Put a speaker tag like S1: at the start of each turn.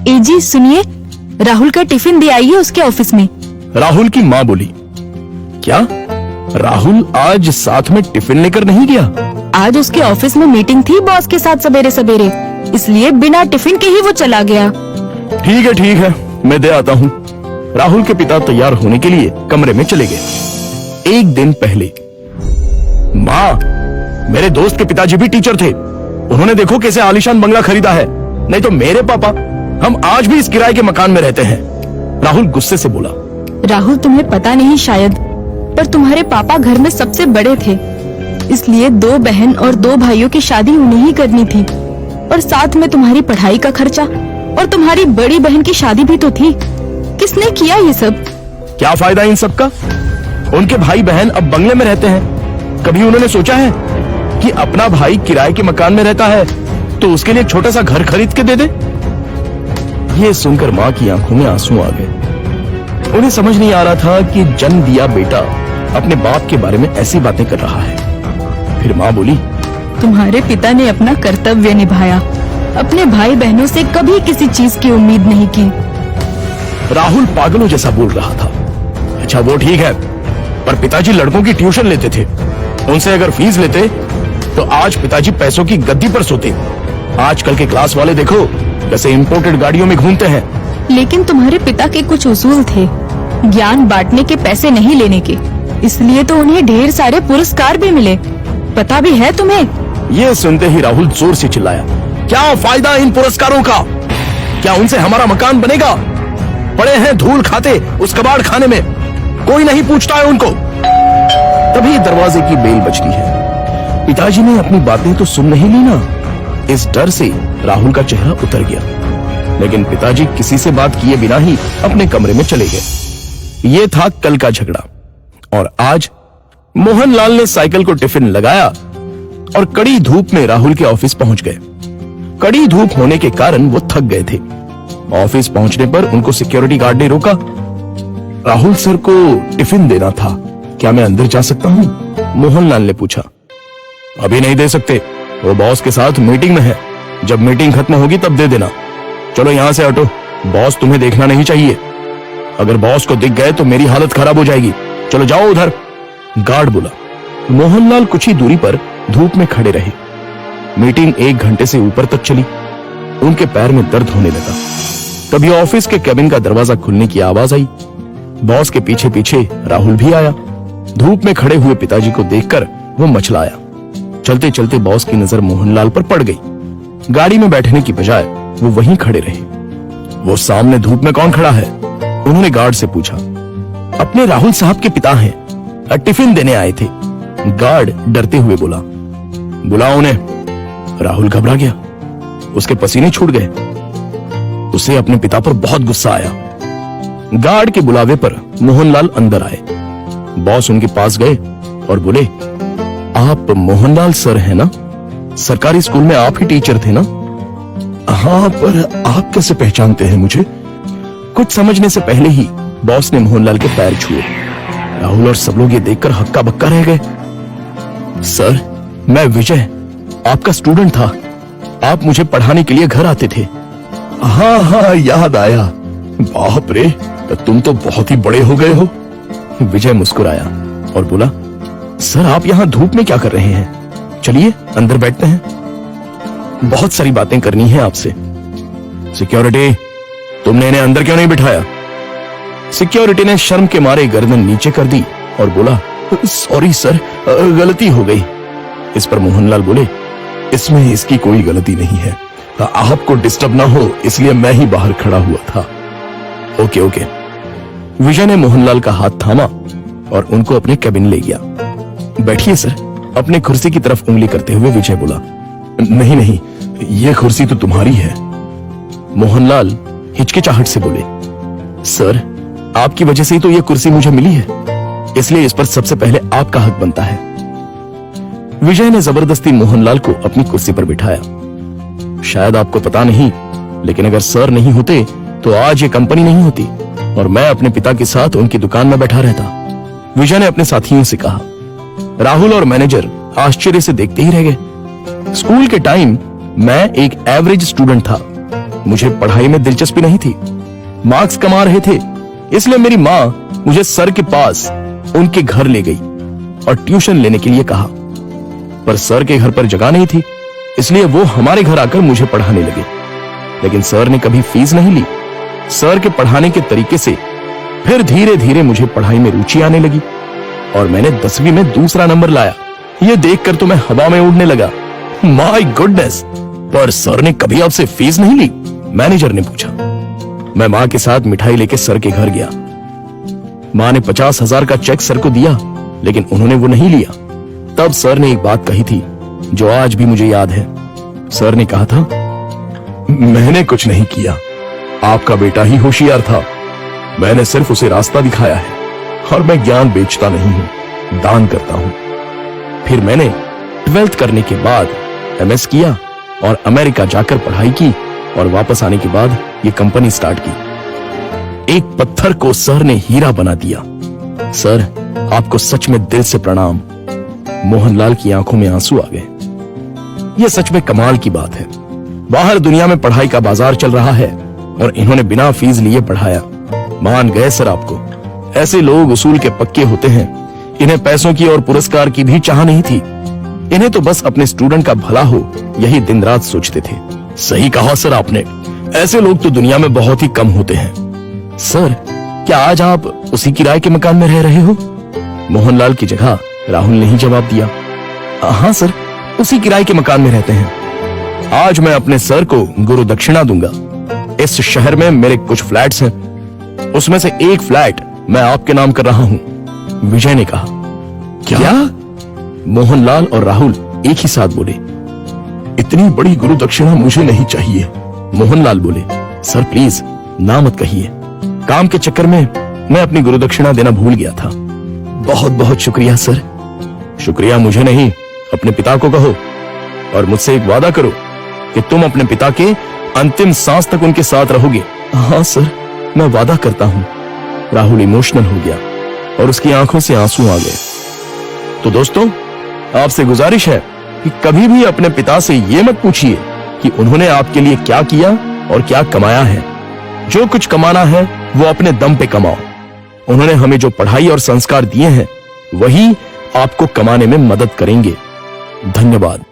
S1: जी सुनिए, राहुल का टिफिन दे आइए उसके ऑफिस में।
S2: राहुल की माँ बोली, क्या राहुल आज साथ में टिफिन लेकर नहीं गया?
S1: आज उसके ऑफिस में मीटिंग थी बॉस के साथ सवेरे सवेरे, इसलिए बिना टिफिन के ही वो चला गया।
S2: ठीक है, मैं दे आता हूँ। राहुल के पिता तैयार होने के लिए कमरे में चले गए। एक दिन पहले, माँ, मेरे दोस्त के पिताजी भी टीचर थे। उन्होंने देखो कैसे आलीशान बंगला खरीदा है। नहीं तो मेरे पापा, हम आज भी इस किराए के मकान में रहते हैं। राहुल गुस्से से बोला।
S1: राहुल, तुम्हें पता नहीं शायद, पर तुम्हारे पापा घर में सबसे बड़े थे, इसलिए 2 बहन और 2 भाइयों की शादी उन्हें ही करनी थी, और साथ में तुम्हारी पढ़ाई का खर्चा, और तुम्हारी बड़ी बहन की शादी भी तो थी। किसने किया ये सब?
S2: क्या फायदा इन सब का? उनके भाई बहन अब बंगले में रहते हैं। कभी उन्होंने सोचा है कि अपना भाई किराए के मकान में रहता है तो उसके लिए एक छोटा सा घर खरीद के दे दे? ये सुनकर माँ की आंखों में आंसू आ गए। उन्हें समझ नहीं आ रहा था कि जन्म दिया बेटा अपने बाप के बारे में ऐसी बातें कर रहा है। फिर माँ बोली,
S1: तुम्हारे पिता ने अपना कर्तव्य निभाया, अपने भाई बहनों से कभी किसी चीज की उम्मीद नहीं की।
S2: राहुल पागलों जैसा बोल रहा था। अच्छा वो ठीक है, पर पिताजी लड़कों की ट्यूशन लेते थे। उनसे अगर फीस लेते तो आज पिताजी पैसों की गद्दी पर सोते। आजकल के क्लास वाले देखो कैसे इंपोर्टेड गाड़ियों में घूमते हैं।
S1: लेकिन तुम्हारे पिता के कुछ उसूल थे, ज्ञान बांटने के, पैसे नहीं लेने के, इसलिए तो उन्हें ढेर सारे पुरस्कार भी मिले। पता भी है तुम्हें?
S2: ये सुनते ही राहुल जोर से चिल्लाया, क्या फायदा इन पुरस्कारों का? क्या उनसे हमारा मकान बनेगा? पड़े हैं धूल खाते उस कबाड़ खाने में, कोई नहीं पूछता है उनको। तभी दरवाजे की बेल बजती है। पिताजी ने अपनी बातें तो सुन नहीं ली ना। इस डर से राहुल का चेहरा उतर गया, लेकिन पिताजी किसी से बात किए बिना ही अपने कमरे में चले गए। ये था कल का झगड़ा। और आज मोहनलाल ने साइकिल को टिफिन लगाया और कड़ी धूप में राहुल के ऑफिस पहुंच गए। कड़ी धूप होने के कारण वो थक गए थे। ऑफिस पहुंचने पर उनको सिक्योरिटी गार्ड ने रोका। राहुल सर को टिफिन देना था, क्या मैं अंदर जा सकता हूं? मोहनलाल ने पूछा। अभी नहीं दे सकते, वो बॉस के साथ मीटिंग में है। जब मीटिंग खत्म होगी तब दे देना। चलो यहां से हटो, बॉस तुम्हें देखना नहीं चाहिए। अगर बॉस को दिख गए तो मेरी हालत खराब हो जाएगी। चलो जाओ उधर, गार्ड बोला। मोहनलाल कुछ ही दूरी पर धूप में खड़े रहे। मीटिंग 1 घंटे से ऊपर तक चली। उनके पैर में दर्द होने लगा। तभी ऑफिस के केबिन का दरवाजा खुलने की आवाज आई। बॉस के पीछे पीछे राहुल भी आया। धूप में खड़े हुए पिताजी को देखकर वो मचलाया। चलते चलते बॉस की नजर मोहनलाल पर पड़ गई। गाड़ी में बैठने की बजाय वो वहीं खड़े रहे। वो सामने धूप में कौन खड़ा है? उन्होंने गार्ड से पूछा। अपने राहुल साहब के पिता हैं, टिफिन देने आए थे। गार्ड डरते हुए बोला। बुलाओ उन्हें। राहुल घबरा गया, उसके पसीने छूट गए। उसे अपने पिता पर बहुत गुस्सा आया। गार्ड के बुलावे पर मोहनलाल अंदर आए। बॉस उनके पास गए और बोले, आप मोहनलाल सर हैं ना? सरकारी स्कूल में आप ही टीचर थे ना? हाँ, पर आप कैसे पहचानते हैं मुझे? कुछ समझने से पहले ही बॉस ने मोहनलाल के पैर छुए। राहुल और सब लोग ये देखकर हक्का बक्का रह गए। सर, मैं विजय, आपका स्टूडेंट था। आप मुझे पढ़ाने के लिए घर आते थे। हाँ, याद आया। बाप रे, तुम तो बहुत ही बड़े हो गए हो। विजय मुस्कुराया और बोला, सर आप यहाँ धूप में क्या कर रहे हैं? चलिए अंदर बैठते हैं, बहुत सारी बातें करनी है आपसे। सिक्योरिटी, तुमने इन्हें अंदर क्यों नहीं बिठाया? सिक्योरिटी ने शर्म के मारे गर्दन नीचे कर दी और बोला, सॉरी सर, गलती हो गई। इस पर मोहनलाल बोले, इसमें इसकी कोई गलती नहीं है, आपको डिस्टर्ब ना हो इसलिए मैं ही बाहर खड़ा हुआ था। ओके। विजय ने मोहनलाल का हाथ थामा और उनको अपने केबिन ले गया। बैठिए सर, अपने कुर्सी की तरफ उंगली करते हुए विजय बोला। नहीं, ये कुर्सी तो तुम्हारी है। मोहनलाल हिचकिचाहट से बोले, सर आपकी वजह से ही तो ये कुर्सी मुझे मिली है, इसलिए इस पर सबसे पहले आपका हक बनता है। विजय ने जबरदस्ती मोहनलाल को अपनी कुर्सी पर बिठाया। शायद आपको पता नहीं, लेकिन अगर सर नहीं होते तो आज ये कंपनी नहीं होती और मैं अपने पिता के साथ उनकी दुकान में बैठा रहता। विजय ने अपने साथियों से कहा। राहुल और मैनेजर आश्चर्य से देखते ही रह गए। स्कूल के टाइम मैं एक एवरेज स्टूडेंट था, मुझे पढ़ाई में दिलचस्पी नहीं थी। मार्क्स कमा रहे थे, इसलिए मेरी माँ मुझे सर के पास उनके घर ले गई और ट्यूशन लेने के लिए कहा। पर सर के घर पर जगह नहीं थी, इसलिए वो हमारे घर आकर मुझे पढ़ाने लगे। लेकिन सर ने कभी फीस नहीं ली। सर के पढ़ाने के तरीके से फिर धीरे धीरे मुझे पढ़ाई में रुचि आने लगी और मैंने 10वीं में दूसरा नंबर लाया। ये देखकर तो मैं हवा में उड़ने लगा। My goodness! पर सर ने कभी आपसे फीस नहीं ली? मैनेजर ने पूछा। मैं माँ के साथ मिठाई लेके सर के घर गया। माँ ने 50,000 का चेक सर को दिया, लेकिन उन्होंने वो नहीं लिया। तब सर ने एक बात कही थी जो आज भी मुझे याद है। सर ने कहा था, मैंने कुछ नहीं किया, आपका बेटा ही होशियार था। मैंने सिर्फ उसे रास्ता दिखाया है और मैं ज्ञान बेचता नहीं हूं, दान करता हूं। फिर मैंने 12th करने के बाद MS किया और अमेरिका जाकर पढ़ाई की और वापस आने के बाद ये कंपनी स्टार्ट की। एक पत्थर को सर ने हीरा बना दिया। सर, आपको सच में दिल से प्रणाम। मोहनलाल की आंखों में आंसू आ गए। यह सच में कमाल की बात है। बाहर दुनिया में पढ़ाई का बाजार चल रहा है और इन्होंने बिना फीस लिए पढ़ाया। मान गए सर आपको। ऐसे लोग उसूल के पक्के होते हैं। इन्हें पैसों की और पुरस्कार की भी चाह नहीं थी। इन्हें तो बस अपने स्टूडेंट का भला हो, यही दिन रात सोचते थे। सही कहा सर आपने। ऐसे लोग तो दुनिया में बहुत ही कम होते हैं। सर, क्या आज आप उसी किराए के मकान में रह रहे हो? मोहनलाल की जगह राहुल ने ही जवाब दिया। हाँ सर, उसी किराए के मकान में रहते हैं। आज मैं अपने सर को गुरु दक्षिणा दूंगा। इस शहर में मेरे कुछ फ्लैट्स हैं, उसमें से एक फ्लैट मैं आपके नाम कर रहा हूं। विजय ने कहा। क्या? मोहनलाल और राहुल एक ही साथ बोले। इतनी बड़ी गुरु दक्षिणा मुझे नहीं चाहिए। मोहनलाल बोले, सर प्लीज ना मत कहिए। काम के चक्कर में मैं अपनी गुरु दक्षिणा देना भूल गया था। बहुत बहुत शुक्रिया सर। शुक्रिया मुझे नहीं, अपने पिता को कहो और मुझसे एक वादा करो कि तुम अपने पिता के अंतिम सांस तक उनके साथ रहोगे। हाँ सर, मैं वादा करता हूं। राहुल इमोशनल हो गया और उसकी आंखों से आंसू आ गए। तो दोस्तों, आपसे गुजारिश है कि कभी भी अपने पिता से यह मत पूछिए कि उन्होंने आपके लिए क्या किया और क्या कमाया है। जो कुछ कमाना है वो अपने दम पे कमाओ। उन्होंने हमें जो पढ़ाई और संस्कार दिए हैं वही आपको कमाने में मदद करेंगे। धन्यवाद।